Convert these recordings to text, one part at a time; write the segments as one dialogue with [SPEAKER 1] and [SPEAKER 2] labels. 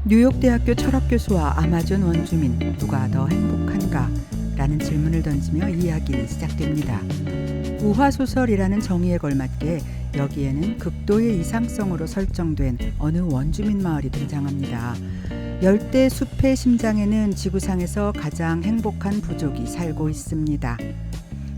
[SPEAKER 1] 뉴욕대학교 철학교수와 아마존 원주민 누가 더 행복한가? 라는 질문을 던지며 이야기는 시작됩니다. 우화소설이라는 정의에 걸맞게 여기에는 극도의 이상성으로 설정된 어느 원주민 마을이 등장합니다. 열대 숲의 심장에는 지구상에서 가장 행복한 부족이 살고 있습니다.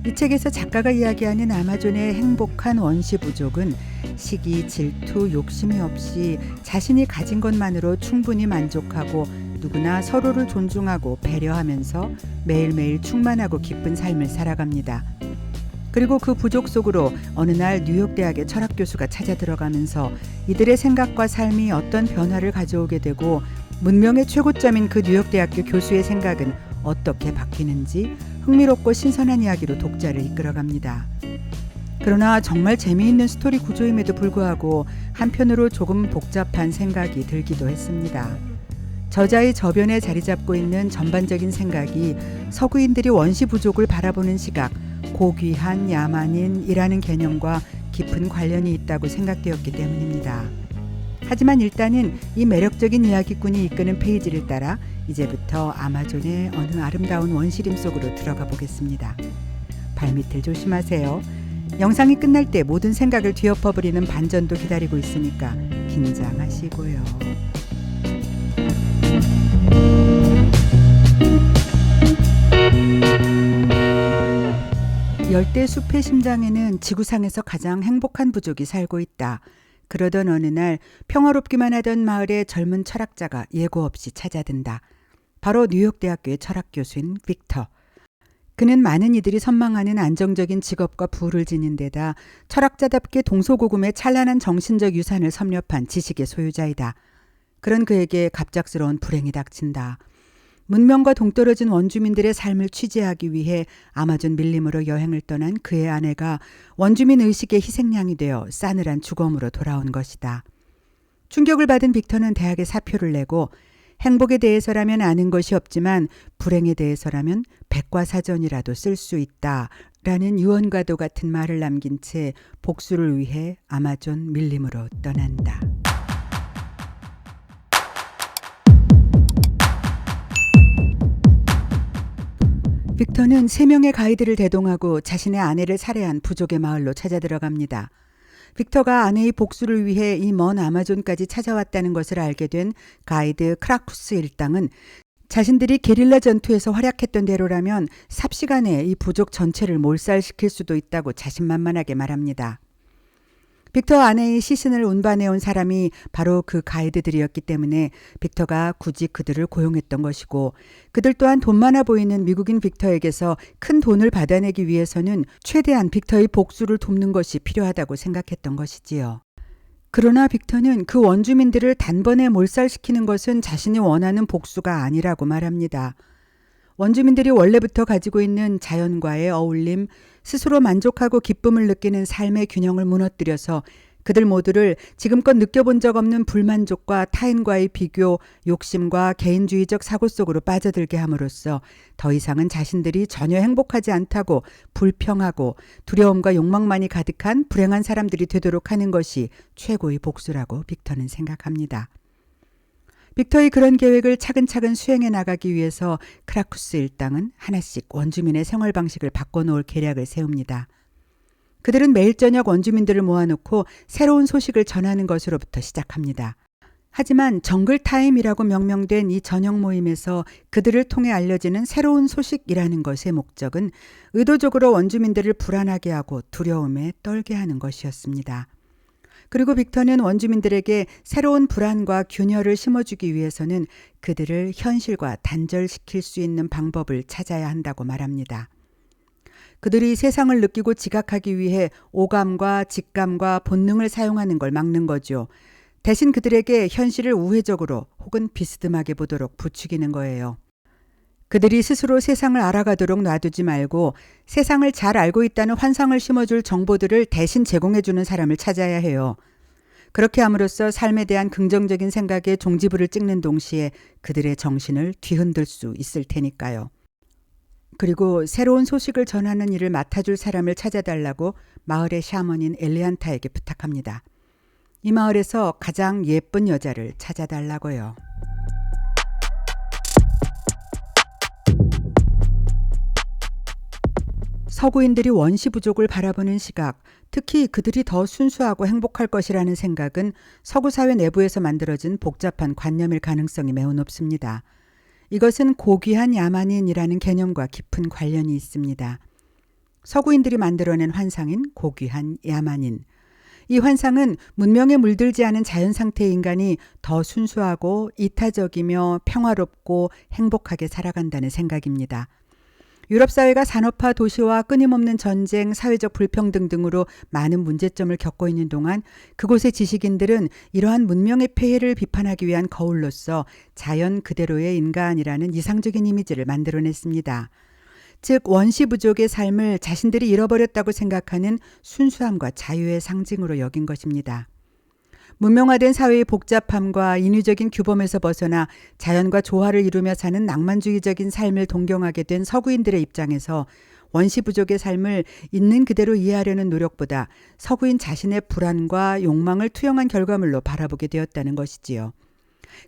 [SPEAKER 1] 이 책에서 작가가 이야기하는 아마존의 행복한 원시 부족은 시기, 질투, 욕심이 없이 자신이 가진 것만으로 충분히 만족하고 누구나 서로를 존중하고 배려하면서 매일매일 충만하고 기쁜 삶을 살아갑니다. 그리고 그 부족 속으로 어느 날 뉴욕대학의 철학교수가 찾아 들어가면서 이들의 생각과 삶이 어떤 변화를 가져오게 되고 문명의 최고점인 그 뉴욕대학교 교수의 생각은 어떻게 바뀌는지 흥미롭고 신선한 이야기로 독자를 이끌어갑니다. 그러나 정말 재미있는 스토리 구조임에도 불구하고 한편으로 조금 복잡한 생각이 들기도 했습니다. 저자의 저변에 자리 잡고 있는 전반적인 생각이 서구인들이 원시 부족을 바라보는 시각, 고귀한 야만인이라는 개념과 깊은 관련이 있다고 생각되었기 때문입니다. 하지만 일단은 이 매력적인 이야기꾼이 이끄는 페이지를 따라 이제부터 아마존의 어느 아름다운 원시림 속으로 들어가 보겠습니다. 발밑을 조심하세요. 영상이 끝날 때 모든 생각을 뒤엎어버리는 반전도 기다리고 있으니까 긴장하시고요. 열대 숲의 심장에는 지구상에서 가장 행복한 부족이 살고 있다. 그러던 어느 날 평화롭기만 하던 마을에 젊은 철학자가 예고 없이 찾아든다. 바로 뉴욕대학교의 철학교수인 빅터. 그는 많은 이들이 선망하는 안정적인 직업과 부를 지닌 데다 철학자답게 동서고금의 찬란한 정신적 유산을 섭렵한 지식의 소유자이다. 그런 그에게 갑작스러운 불행이 닥친다. 문명과 동떨어진 원주민들의 삶을 취재하기 위해 아마존 밀림으로 여행을 떠난 그의 아내가 원주민 의식의 희생양이 되어 싸늘한 죽음으로 돌아온 것이다. 충격을 받은 빅터는 대학에 사표를 내고 행복에 대해서라면 아는 것이 없지만 불행에 대해서라면 백과사전이라도 쓸 수 있다라는 유언과도 같은 말을 남긴 채 복수를 위해 아마존 밀림으로 떠난다. 빅터는 3명의 가이드를 대동하고 자신의 아내를 살해한 부족의 마을로 찾아 들어갑니다. 빅터가 아내의 복수를 위해 이 먼 아마존까지 찾아왔다는 것을 알게 된 가이드 크라쿠스 일당은 자신들이 게릴라 전투에서 활약했던 대로라면 삽시간에 이 부족 전체를 몰살시킬 수도 있다고 자신만만하게 말합니다. 빅터 아내의 시신을 운반해온 사람이 바로 그 가이드들이었기 때문에 빅터가 굳이 그들을 고용했던 것이고 그들 또한 돈 많아 보이는 미국인 빅터에게서 큰 돈을 받아내기 위해서는 최대한 빅터의 복수를 돕는 것이 필요하다고 생각했던 것이지요. 그러나 빅터는 그 원주민들을 단번에 몰살시키는 것은 자신이 원하는 복수가 아니라고 말합니다. 원주민들이 원래부터 가지고 있는 자연과의 어울림, 스스로 만족하고 기쁨을 느끼는 삶의 균형을 무너뜨려서 그들 모두를 지금껏 느껴본 적 없는 불만족과 타인과의 비교, 욕심과 개인주의적 사고 속으로 빠져들게 함으로써 더 이상은 자신들이 전혀 행복하지 않다고 불평하고 두려움과 욕망만이 가득한 불행한 사람들이 되도록 하는 것이 최고의 복수라고 빅터는 생각합니다. 빅터의 그런 계획을 차근차근 수행해 나가기 위해서 크라쿠스 일당은 하나씩 원주민의 생활 방식을 바꿔놓을 계략을 세웁니다. 그들은 매일 저녁 원주민들을 모아놓고 새로운 소식을 전하는 것으로부터 시작합니다. 하지만 정글타임이라고 명명된 이 저녁 모임에서 그들을 통해 알려지는 새로운 소식이라는 것의 목적은 의도적으로 원주민들을 불안하게 하고 두려움에 떨게 하는 것이었습니다. 그리고 빅터는 원주민들에게 새로운 불안과 균열을 심어주기 위해서는 그들을 현실과 단절시킬 수 있는 방법을 찾아야 한다고 말합니다. 그들이 세상을 느끼고 지각하기 위해 오감과 직감과 본능을 사용하는 걸 막는 거죠. 대신 그들에게 현실을 우회적으로 혹은 비스듬하게 보도록 부추기는 거예요. 그들이 스스로 세상을 알아가도록 놔두지 말고 세상을 잘 알고 있다는 환상을 심어줄 정보들을 대신 제공해주는 사람을 찾아야 해요. 그렇게 함으로써 삶에 대한 긍정적인 생각에 종지부를 찍는 동시에 그들의 정신을 뒤흔들 수 있을 테니까요. 그리고 새로운 소식을 전하는 일을 맡아줄 사람을 찾아달라고 마을의 샤먼인 엘리안타에게 부탁합니다. 이 마을에서 가장 예쁜 여자를 찾아달라고요. 서구인들이 원시 부족을 바라보는 시각, 특히 그들이 더 순수하고 행복할 것이라는 생각은 서구 사회 내부에서 만들어진 복잡한 관념일 가능성이 매우 높습니다. 이것은 고귀한 야만인이라는 개념과 깊은 관련이 있습니다. 서구인들이 만들어낸 환상인 고귀한 야만인. 이 환상은 문명에 물들지 않은 자연 상태의 인간이 더 순수하고 이타적이며 평화롭고 행복하게 살아간다는 생각입니다. 유럽 사회가 산업화 도시와 끊임없는 전쟁, 사회적 불평등 등으로 많은 문제점을 겪고 있는 동안 그곳의 지식인들은 이러한 문명의 폐해를 비판하기 위한 거울로서 자연 그대로의 인간이라는 이상적인 이미지를 만들어냈습니다. 즉 원시 부족의 삶을 자신들이 잃어버렸다고 생각하는 순수함과 자유의 상징으로 여긴 것입니다. 문명화된 사회의 복잡함과 인위적인 규범에서 벗어나 자연과 조화를 이루며 사는 낭만주의적인 삶을 동경하게 된 서구인들의 입장에서 원시 부족의 삶을 있는 그대로 이해하려는 노력보다 서구인 자신의 불안과 욕망을 투영한 결과물로 바라보게 되었다는 것이지요.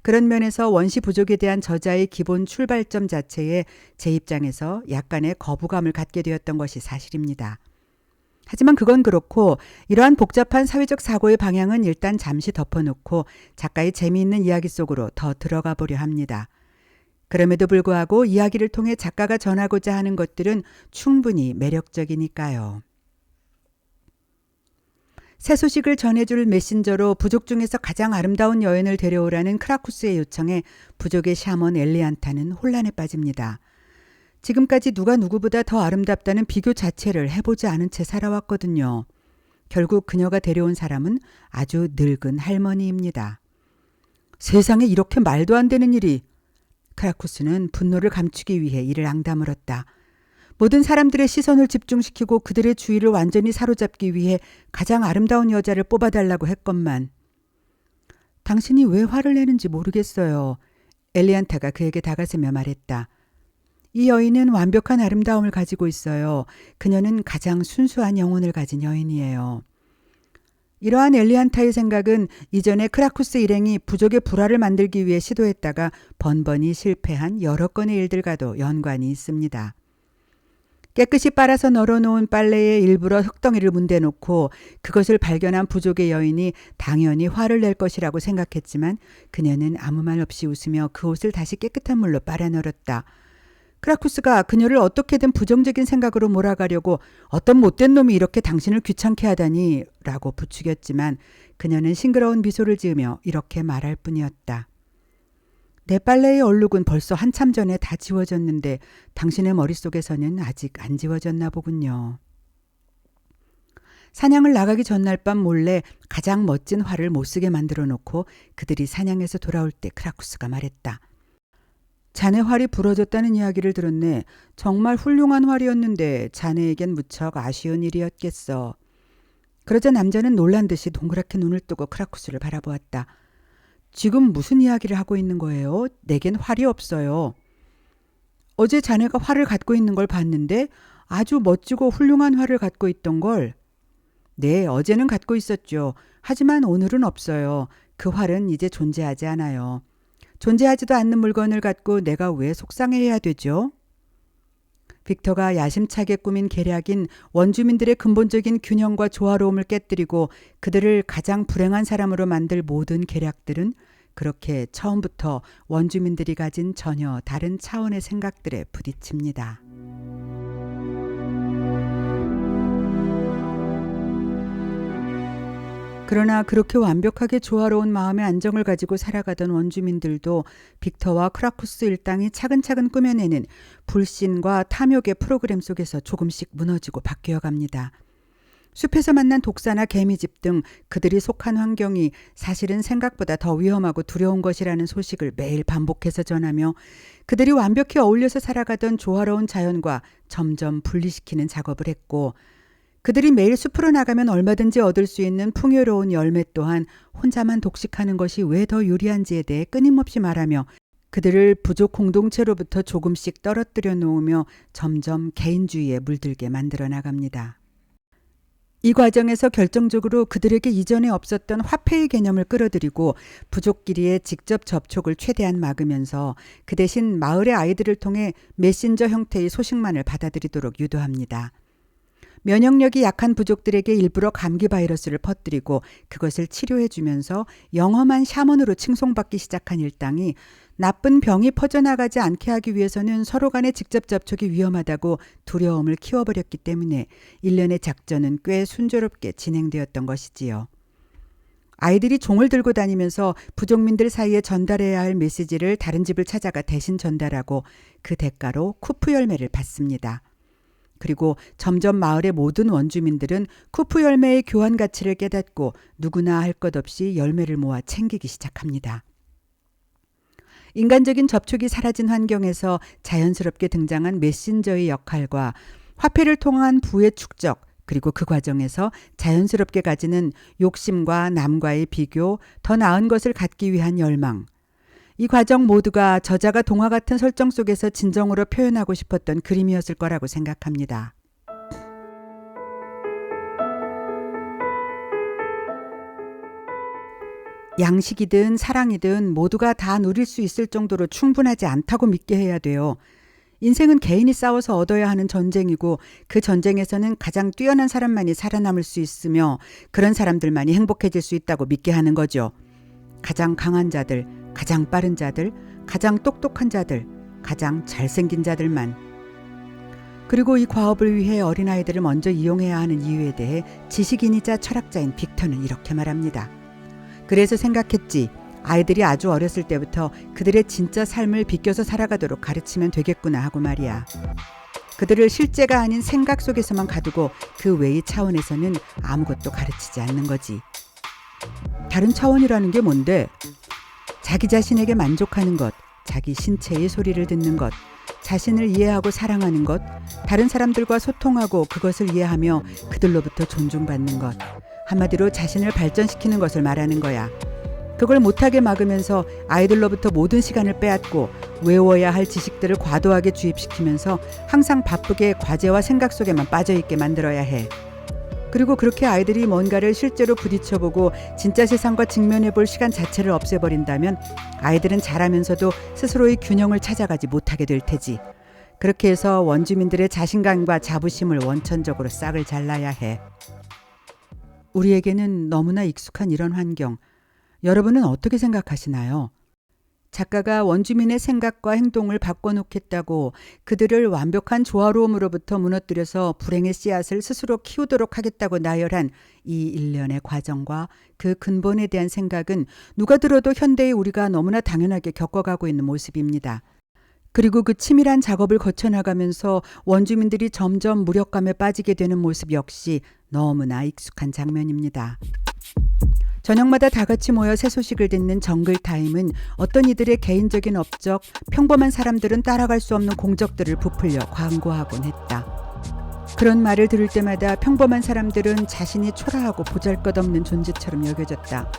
[SPEAKER 1] 그런 면에서 원시 부족에 대한 저자의 기본 출발점 자체에 제 입장에서 약간의 거부감을 갖게 되었던 것이 사실입니다. 하지만 그건 그렇고 이러한 복잡한 사회적 사고의 방향은 일단 잠시 덮어놓고 작가의 재미있는 이야기 속으로 더 들어가 보려 합니다. 그럼에도 불구하고 이야기를 통해 작가가 전하고자 하는 것들은 충분히 매력적이니까요. 새 소식을 전해줄 메신저로 부족 중에서 가장 아름다운 여인을 데려오라는 크라쿠스의 요청에 부족의 샤먼 엘리안타는 혼란에 빠집니다. 지금까지 누가 누구보다 더 아름답다는 비교 자체를 해보지 않은 채 살아왔거든요. 결국 그녀가 데려온 사람은 아주 늙은 할머니입니다. 세상에 이렇게 말도 안 되는 일이. 크라쿠스는 분노를 감추기 위해 이를 앙다물었다. 모든 사람들의 시선을 집중시키고 그들의 주의를 완전히 사로잡기 위해 가장 아름다운 여자를 뽑아달라고 했건만. 당신이 왜 화를 내는지 모르겠어요. 엘리안타가 그에게 다가서며 말했다. 이 여인은 완벽한 아름다움을 가지고 있어요. 그녀는 가장 순수한 영혼을 가진 여인이에요. 이러한 엘리안타의 생각은 이전에 크라쿠스 일행이 부족의 불화를 만들기 위해 시도했다가 번번이 실패한 여러 건의 일들과도 연관이 있습니다. 깨끗이 빨아서 널어놓은 빨래에 일부러 흙덩이를 문대놓고 그것을 발견한 부족의 여인이 당연히 화를 낼 것이라고 생각했지만 그녀는 아무 말 없이 웃으며 그 옷을 다시 깨끗한 물로 빨아 널었다. 크라쿠스가 그녀를 어떻게든 부정적인 생각으로 몰아가려고 어떤 못된 놈이 이렇게 당신을 귀찮게 하다니 라고 부추겼지만 그녀는 싱그러운 미소를 지으며 이렇게 말할 뿐이었다. 내 빨래의 얼룩은 벌써 한참 전에 다 지워졌는데 당신의 머릿속에서는 아직 안 지워졌나 보군요. 사냥을 나가기 전날 밤 몰래 가장 멋진 활을 못쓰게 만들어 놓고 그들이 사냥에서 돌아올 때 크라쿠스가 말했다. 자네 활이 부러졌다는 이야기를 들었네. 정말 훌륭한 활이었는데 자네에겐 무척 아쉬운 일이었겠어. 그러자 남자는 놀란 듯이 동그랗게 눈을 뜨고 크라쿠스를 바라보았다. 지금 무슨 이야기를 하고 있는 거예요? 내겐 활이 없어요. 어제 자네가 활을 갖고 있는 걸 봤는데 아주 멋지고 훌륭한 활을 갖고 있던 걸. 네, 어제는 갖고 있었죠. 하지만 오늘은 없어요. 그 활은 이제 존재하지 않아요. 존재하지도 않는 물건을 갖고 내가 왜 속상해해야 되죠? 빅터가 야심차게 꾸민 계략인 원주민들의 근본적인 균형과 조화로움을 깨뜨리고 그들을 가장 불행한 사람으로 만들 모든 계략들은 그렇게 처음부터 원주민들이 가진 전혀 다른 차원의 생각들에 부딪힙니다. 그러나 그렇게 완벽하게 조화로운 마음의 안정을 가지고 살아가던 원주민들도 빅터와 크라쿠스 일당이 차근차근 꾸며내는 불신과 탐욕의 프로그램 속에서 조금씩 무너지고 바뀌어 갑니다. 숲에서 만난 독사나 개미집 등 그들이 속한 환경이 사실은 생각보다 더 위험하고 두려운 것이라는 소식을 매일 반복해서 전하며 그들이 완벽히 어울려서 살아가던 조화로운 자연과 점점 분리시키는 작업을 했고 그들이 매일 숲으로 나가면 얼마든지 얻을 수 있는 풍요로운 열매 또한 혼자만 독식하는 것이 왜 더 유리한지에 대해 끊임없이 말하며 그들을 부족 공동체로부터 조금씩 떨어뜨려 놓으며 점점 개인주의에 물들게 만들어 나갑니다. 이 과정에서 결정적으로 그들에게 이전에 없었던 화폐의 개념을 끌어들이고 부족끼리의 직접 접촉을 최대한 막으면서 그 대신 마을의 아이들을 통해 메신저 형태의 소식만을 받아들이도록 유도합니다. 면역력이 약한 부족들에게 일부러 감기 바이러스를 퍼뜨리고 그것을 치료해주면서 영험한 샤먼으로 칭송받기 시작한 일당이 나쁜 병이 퍼져나가지 않게 하기 위해서는 서로 간의 직접 접촉이 위험하다고 두려움을 키워버렸기 때문에 일련의 작전은 꽤 순조롭게 진행되었던 것이지요. 아이들이 종을 들고 다니면서 부족민들 사이에 전달해야 할 메시지를 다른 집을 찾아가 대신 전달하고 그 대가로 쿠프 열매를 받습니다. 그리고 점점 마을의 모든 원주민들은 쿠프 열매의 교환 가치를 깨닫고 누구나 할 것 없이 열매를 모아 챙기기 시작합니다. 인간적인 접촉이 사라진 환경에서 자연스럽게 등장한 메신저의 역할과 화폐를 통한 부의 축적, 그리고 그 과정에서 자연스럽게 가지는 욕심과 남과의 비교, 더 나은 것을 갖기 위한 열망. 이 과정 모두가 저자가 동화 같은 설정 속에서 진정으로 표현하고 싶었던 그림이었을 거라고 생각합니다. 양식이든 사랑이든 모두가 다 누릴 수 있을 정도로 충분하지 않다고 믿게 해야 돼요. 인생은 개인이 싸워서 얻어야 하는 전쟁이고 그 전쟁에서는 가장 뛰어난 사람만이 살아남을 수 있으며 그런 사람들만이 행복해질 수 있다고 믿게 하는 거죠. 가장 강한 자들, 가장 빠른 자들, 가장 똑똑한 자들, 가장 잘생긴 자들만. 그리고 이 과업을 위해 어린아이들을 먼저 이용해야 하는 이유에 대해 지식인이자 철학자인 빅터는 이렇게 말합니다. 그래서 생각했지. 아이들이 아주 어렸을 때부터 그들의 진짜 삶을 비껴서 살아가도록 가르치면 되겠구나 하고 말이야. 그들을 실제가 아닌 생각 속에서만 가두고 그 외의 차원에서는 아무것도 가르치지 않는 거지. 다른 차원이라는 게 뭔데? 자기 자신에게 만족하는 것, 자기 신체의 소리를 듣는 것, 자신을 이해하고 사랑하는 것, 다른 사람들과 소통하고 그것을 이해하며 그들로부터 존중받는 것. 한마디로 자신을 발전시키는 것을 말하는 거야. 그걸 못하게 막으면서 아이들로부터 모든 시간을 빼앗고 외워야 할 지식들을 과도하게 주입시키면서 항상 바쁘게 과제와 생각 속에만 빠져있게 만들어야 해. 그리고 그렇게 아이들이 뭔가를 실제로 부딪혀보고 진짜 세상과 직면해볼 시간 자체를 없애버린다면 아이들은 자라면서도 스스로의 균형을 찾아가지 못하게 될 테지. 그렇게 해서 원주민들의 자신감과 자부심을 원천적으로 싹을 잘라야 해. 우리에게는 너무나 익숙한 이런 환경. 여러분은 어떻게 생각하시나요? 작가가 원주민의 생각과 행동을 바꿔놓겠다고 그들을 완벽한 조화로움으로부터 무너뜨려서 불행의 씨앗을 스스로 키우도록 하겠다고 나열한 이 일련의 과정과 그 근본에 대한 생각은 누가 들어도 현대의 우리가 너무나 당연하게 겪어가고 있는 모습입니다. 그리고 그 치밀한 작업을 거쳐나가면서 원주민들이 점점 무력감에 빠지게 되는 모습 역시 너무나 익숙한 장면입니다. 저녁마다 다 같이 모여 새 소식을 듣는 정글타임은 어떤 이들의 개인적인 업적, 평범한 사람들은 따라갈 수 없는 공적들을 부풀려 광고하곤 했다. 그런 말을 들을 때마다 평범한 사람들은 자신이 초라하고 보잘것없는 존재처럼 여겨졌다.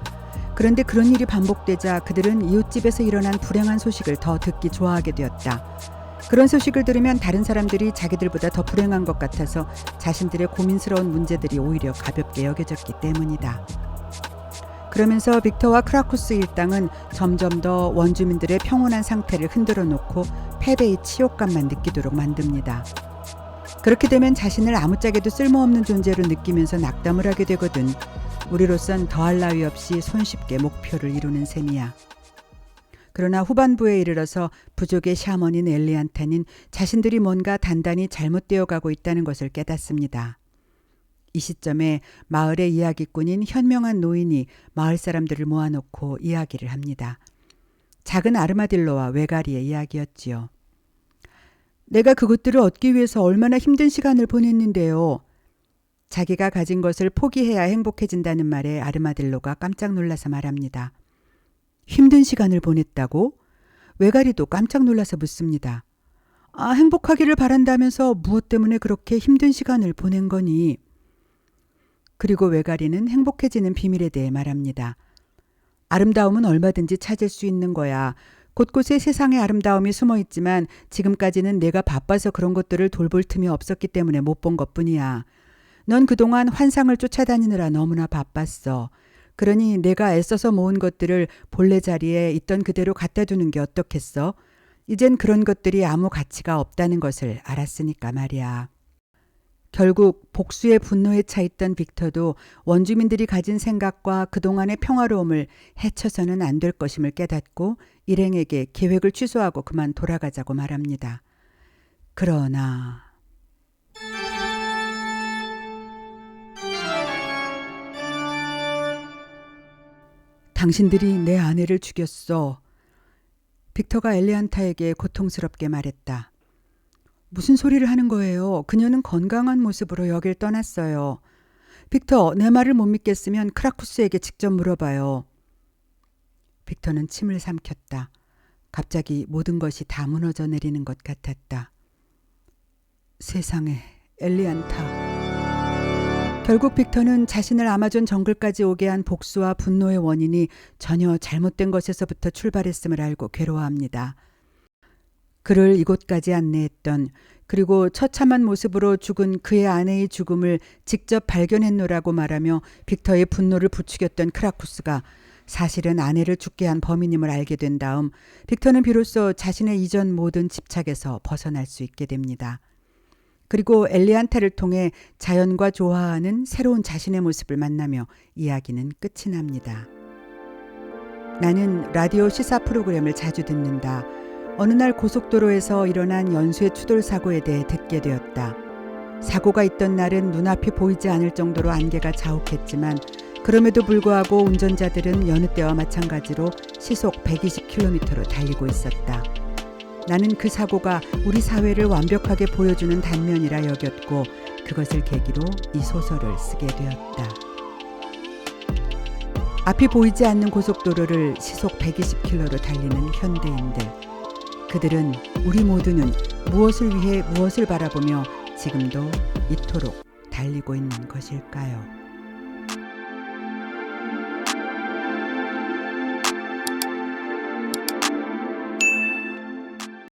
[SPEAKER 1] 그런데 그런 일이 반복되자 그들은 이웃집에서 일어난 불행한 소식을 더 듣기 좋아하게 되었다. 그런 소식을 들으면 다른 사람들이 자기들보다 더 불행한 것 같아서 자신들의 고민스러운 문제들이 오히려 가볍게 여겨졌기 때문이다. 그러면서 빅터와 크라쿠스 일당은 점점 더 원주민들의 평온한 상태를 흔들어 놓고 패배의 치욕감만 느끼도록 만듭니다. 그렇게 되면 자신을 아무짝에도 쓸모없는 존재로 느끼면서 낙담을 하게 되거든. 우리로선 더할 나위 없이 손쉽게 목표를 이루는 셈이야. 그러나 후반부에 이르러서 부족의 샤먼인 엘리안타는 자신들이 뭔가 단단히 잘못되어 가고 있다는 것을 깨닫습니다. 이 시점에 마을의 이야기꾼인 현명한 노인이 마을 사람들을 모아놓고 이야기를 합니다. 작은 아르마딜로와 외가리의 이야기였지요. 내가 그것들을 얻기 위해서 얼마나 힘든 시간을 보냈는데요. 자기가 가진 것을 포기해야 행복해진다는 말에 아르마딜로가 깜짝 놀라서 말합니다. 힘든 시간을 보냈다고? 외가리도 깜짝 놀라서 묻습니다. 행복하기를 바란다면서 무엇 때문에 그렇게 힘든 시간을 보낸 거니? 그리고 외가리는 행복해지는 비밀에 대해 말합니다. 아름다움은 얼마든지 찾을 수 있는 거야. 곳곳에 세상의 아름다움이 숨어 있지만 지금까지는 내가 바빠서 그런 것들을 돌볼 틈이 없었기 때문에 못 본 것뿐이야. 넌 그동안 환상을 쫓아다니느라 너무나 바빴어. 그러니 내가 애써서 모은 것들을 본래 자리에 있던 그대로 갖다 두는 게 어떻겠어? 이젠 그런 것들이 아무 가치가 없다는 것을 알았으니까 말이야. 결국 복수의 분노에 차 있던 빅터도 원주민들이 가진 생각과 그동안의 평화로움을 해쳐서는 안 될 것임을 깨닫고 일행에게 계획을 취소하고 그만 돌아가자고 말합니다. 그러나 당신들이 내 아내를 죽였어. 빅터가 엘리안타에게 고통스럽게 말했다. 무슨 소리를 하는 거예요? 그녀는 건강한 모습으로 여길 떠났어요. 빅터, 내 말을 못 믿겠으면 크라쿠스에게 직접 물어봐요. 빅터는 침을 삼켰다. 갑자기 모든 것이 다 무너져 내리는 것 같았다. 세상에, 엘리안타. 결국 빅터는 자신을 아마존 정글까지 오게 한 복수와 분노의 원인이 전혀 잘못된 것에서부터 출발했음을 알고 괴로워합니다. 그를 이곳까지 안내했던, 그리고 처참한 모습으로 죽은 그의 아내의 죽음을 직접 발견했노라고 말하며 빅터의 분노를 부추겼던 크라쿠스가 사실은 아내를 죽게 한 범인임을 알게 된 다음 빅터는 비로소 자신의 이전 모든 집착에서 벗어날 수 있게 됩니다. 그리고 엘리안타를 통해 자연과 조화하는 새로운 자신의 모습을 만나며 이야기는 끝이 납니다. 나는 라디오 시사 프로그램을 자주 듣는다. 어느 날 고속도로에서 일어난 연쇄 추돌 사고에 대해 듣게 되었다. 사고가 있던 날은 눈앞이 보이지 않을 정도로 안개가 자욱했지만 그럼에도 불구하고 운전자들은 여느 때와 마찬가지로 시속 120km로 달리고 있었다. 나는 그 사고가 우리 사회를 완벽하게 보여주는 단면이라 여겼고 그것을 계기로 이 소설을 쓰게 되었다. 앞이 보이지 않는 고속도로를 시속 120km로 달리는 현대인들. 그들은 우리 모두는 무엇을 위해 무엇을 바라보며 지금도 이토록 달리고 있는 것일까요?